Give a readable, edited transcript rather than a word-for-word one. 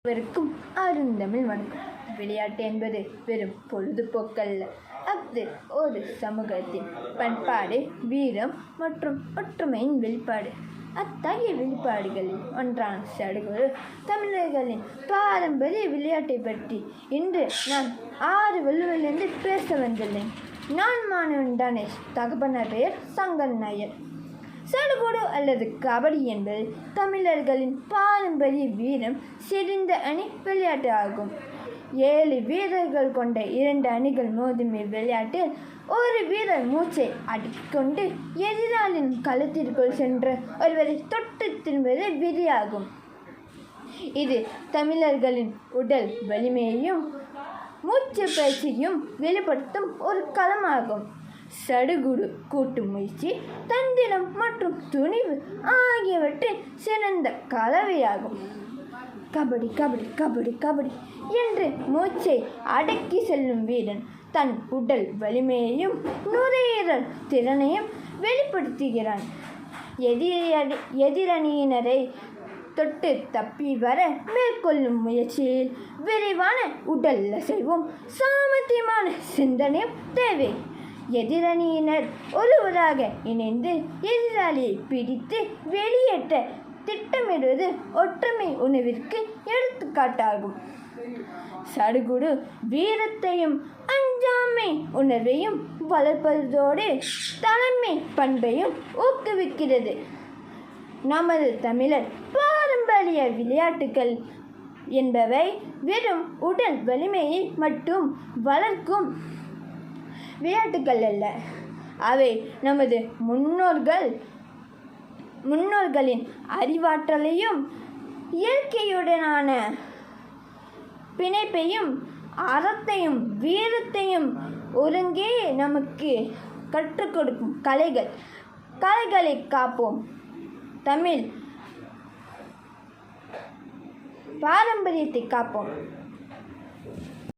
அனைவருக்கும் அருந்தமிழ் வணக்கம். விளையாட்டு என்பது வெறும் பொழுதுபோக்கல்ல, அது ஒரு சமூகத்தின் பண்பாடு, வீரம் மற்றும் ஒற்றுமையின் வெளிப்பாடு. அத்தகைய வெளிப்பாடுகளில் ஒன்றான சடுகுடு தமிழர்களின் பாரம்பரிய விளையாட்டை பற்றி இன்று நான் வள்ளுவரிலிருந்து பேச வந்துள்ளேன். நான் மாணவன் கணேஷ். தகப்பனார் பெயர் சங்கர் நாயர். சடுகுடு அல்லது கபடி என்பது தமிழர்களின் பாரம்பரிய வீரம் செறிந்த அணி விளையாட்டு ஆகும். 7 வீரர்கள் கொண்ட 2 அணிகள் மோதும் இவ்விளையாட்டில் ஒரு வீரர் மூச்சை அடக்கிக்கொண்டு எதிராளியின் களத்திற்குள் சென்று ஒருவரை தொட்டு திரும்புவது விதியாகும். இது தமிழர்களின் உடல் வலிமையையும் மூச்சு பயிற்சியையும் வெளிப்படுத்தும் ஒரு களமாகும். சடுகுடு கூட்டு முயற்சி, தந்திரம் மற்றும் துணிவு ஆகியவற்றின் சிறந்த கலவையாகும். கபடி கபடி கபடி கபடி என்று மூச்சை அடக்கி செல்லும் வீரன் தன் உடல் வலிமையையும் நுரையீரல் திறனையும் வெளிப்படுத்துகிறான். எதிரணியினரை தொட்டு தப்பி வர மேற்கொள்ளும் முயற்சியில் விரைவான உடல் அசைவும் சாமர்த்தியமான சிந்தனையும் தேவை. எதிரணியினர் ஒருவராக இணைந்து எதிராளியை பிடித்து வெளியேற்ற திட்டமிடுவது ஒற்றுமை உணர்விற்கு எடுத்துக்காட்டாகும். சடுகுடு வீரத்தையும் அஞ்சாமை உணர்வையும் வளர்ப்பதோடு தலைமை பண்பையும் ஊக்குவிக்கிறது. நமது தமிழர் பாரம்பரிய விளையாட்டுகள் என்பவை வெறும் உடல் வலிமையை மட்டும் வளர்க்கும் விளையாட்டுகள் அல்ல. அவை நமது முன்னோர்களின் அறிவாற்றலையும் இயற்கையுடனான பிணைப்பையும் அறத்தையும் வீரத்தையும் ஒருங்கே நமக்கு கற்றுக் கொடுக்கும் கலைகளை காப்போம். தமிழ் பாரம்பரியத்தை காப்போம்.